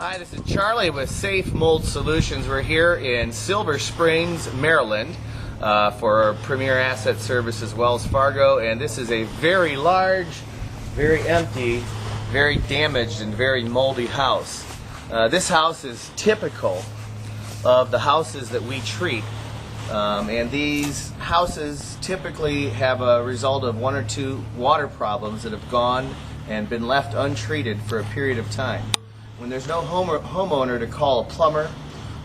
Hi, this is Charlie with Safe Mold Solutions. We're here in Silver Springs, Maryland for Premier Asset Services Wells Fargo, and this is a very large, very empty, very damaged, and very moldy house. This house is typical of the houses that we treat, and these houses typically have a result of one or two water problems that have gone and been left untreated for a period of time. When there's no homeowner to call a plumber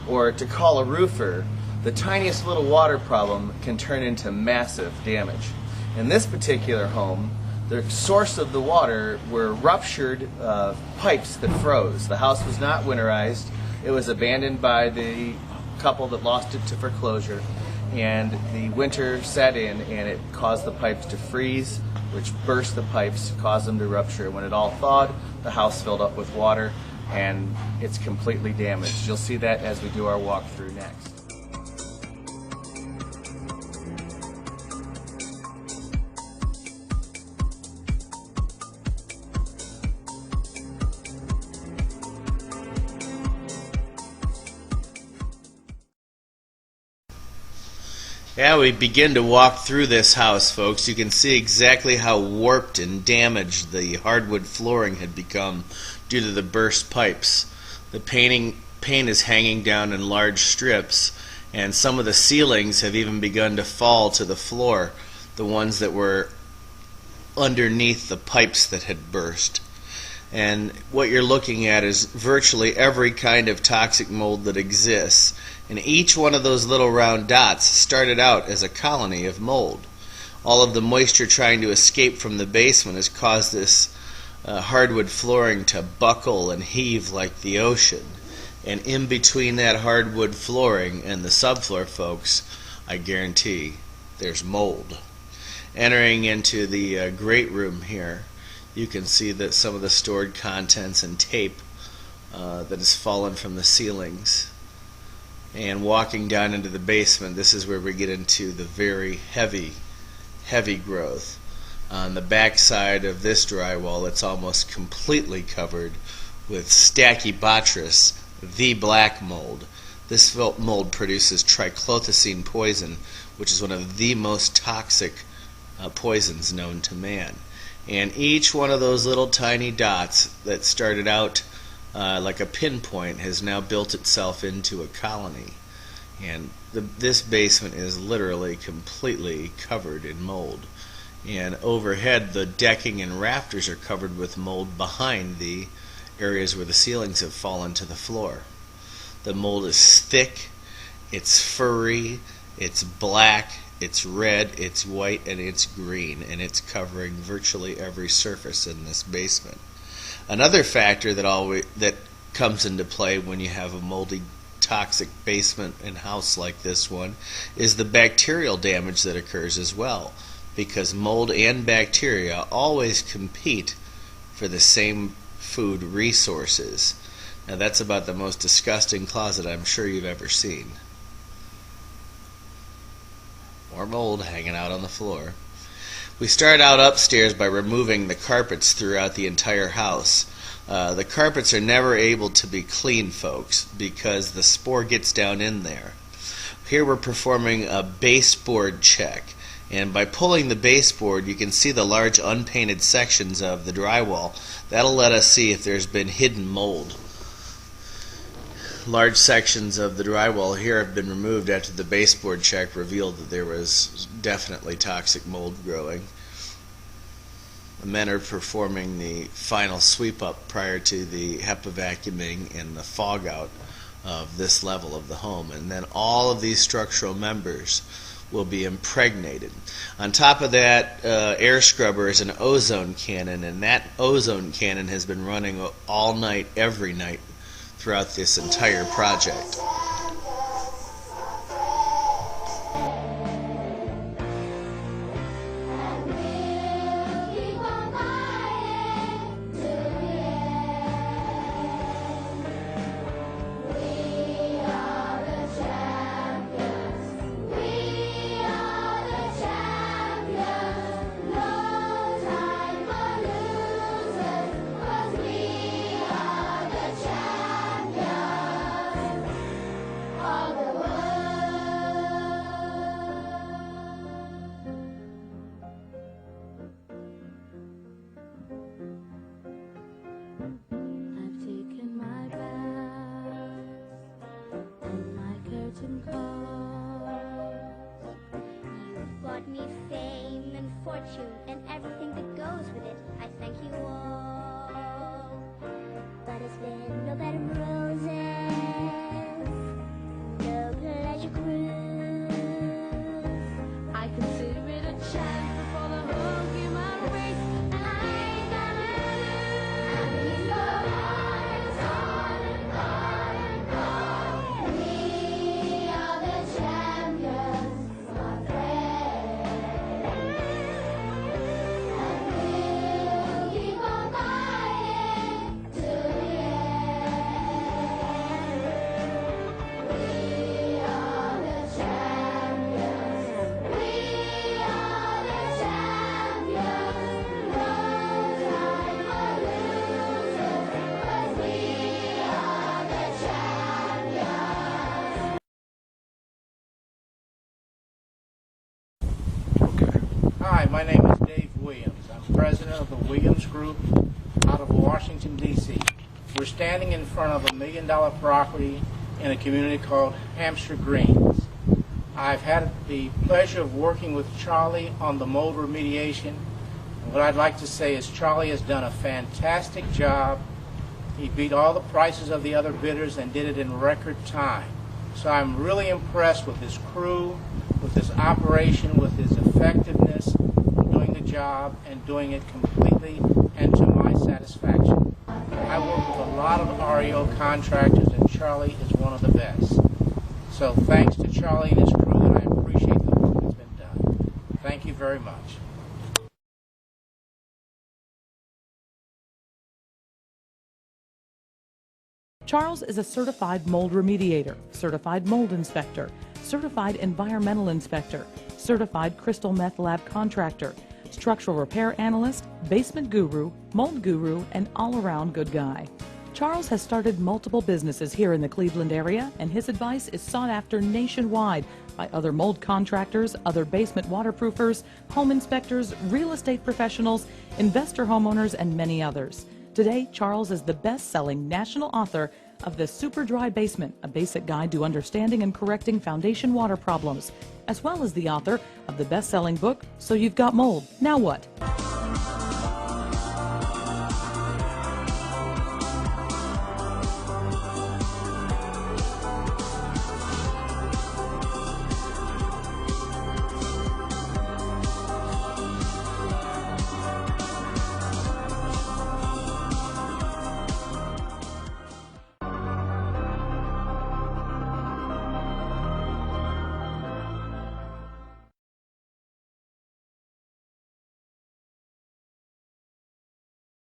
or to call a roofer, the tiniest little water problem can turn into massive damage. In this particular home, the source of the water were ruptured pipes that froze. The house was not winterized. It was abandoned by the couple that lost it to foreclosure, and the winter set in and it caused the pipes to freeze, which burst the pipes, caused them to rupture. When it all thawed, the house filled up with water and it's completely damaged. You'll see that as we do our walkthrough next. Yeah, we begin to walk through this house, folks. You can see exactly how warped and damaged the hardwood flooring had become due to the burst pipes. The paint is hanging down in large strips, and some of the ceilings have even begun to fall to the floor, the ones that were underneath the pipes that had burst. And what you're looking at is virtually every kind of toxic mold that exists. And each one of those little round dots started out as a colony of mold. All of the moisture trying to escape from the basement has caused this hardwood flooring to buckle and heave like the ocean. And in between that hardwood flooring and the subfloor, folks, I guarantee there's mold. Entering into the great room here, you can see that some of the stored contents and tape that has fallen from the ceilings. And walking down into the basement, this is where we get into the very heavy growth. On the back side of this drywall, it's almost completely covered with Stachybotrys, the black mold. This mold produces triclothacine poison, which is one of the most toxic poisons known to man. And each one of those little tiny dots that started out like a pinpoint has now built itself into a colony. And this basement is literally completely covered in mold. And overhead, the decking and rafters are covered with mold behind the areas where the ceilings have fallen to the floor. The mold is thick, it's furry, it's black, it's red, it's white, and it's green, and it's covering virtually every surface in this basement. Another factor that comes into play when you have a moldy, toxic basement and house like this one is the bacterial damage that occurs as well, because mold and bacteria always compete for the same food resources. Now that's about the most disgusting closet I'm sure you've ever seen. More mold hanging out on the floor. We start out upstairs by removing the carpets throughout the entire house. The carpets are never able to be cleaned, folks, because the spore gets down in there. Here we're performing a baseboard check, and by pulling the baseboard you can see the large unpainted sections of the drywall. That'll let us see if there's been hidden mold. Large sections of the drywall here have been removed after the baseboard check revealed that there was definitely toxic mold growing. The men are performing the final sweep up prior to the HEPA vacuuming and the fog out of this level of the home, and then all of these structural members will be impregnated. On top of that, air scrubber is an ozone cannon, and that ozone cannon has been running all night, every night, throughout this entire project. working hard. You've brought me fame and fortune and everything that goes with it. I thank you all. But it's been no bed of roses, no pleasure cruise. I consider it a chance for the whole human race, and I ain't gonna lose. And we go on and on and on and on. We are the champions, my friend. And we'll keep on fighting to the end. We are the champions. We are the champions. No time for losers, 'cause we are the champions. Hi, my name is Dave Williams. I'm president of the Williams Group out of Washington, D.C. We're standing in front of $1 million property in a community called Hampshire Greens. I've had the pleasure of working with Charlie on the mold remediation. And what I'd like to say is Charlie has done a fantastic job. He beat all the prices of the other bidders and did it in record time. So I'm really impressed with his crew, with his operation, with his effectiveness in doing the job and doing it completely and to my satisfaction. I work with a lot of REO contractors and Charlie is one of the best. So thanks to Charlie and his crew, and I appreciate the work that's been done. Thank you very much. Charles is a certified mold remediator, certified mold inspector, certified environmental inspector, certified crystal meth lab contractor, structural repair analyst, basement guru, mold guru, and all-around good guy. Charles has started multiple businesses here in the Cleveland area, and his advice is sought after nationwide by other mold contractors, other basement waterproofers, home inspectors, real estate professionals, investor homeowners, and many others. Today, Charles is the best-selling national author of The Super Dry Basement, a basic guide to understanding and correcting foundation water problems, as well as the author of the best-selling book, So You've Got Mold, Now What?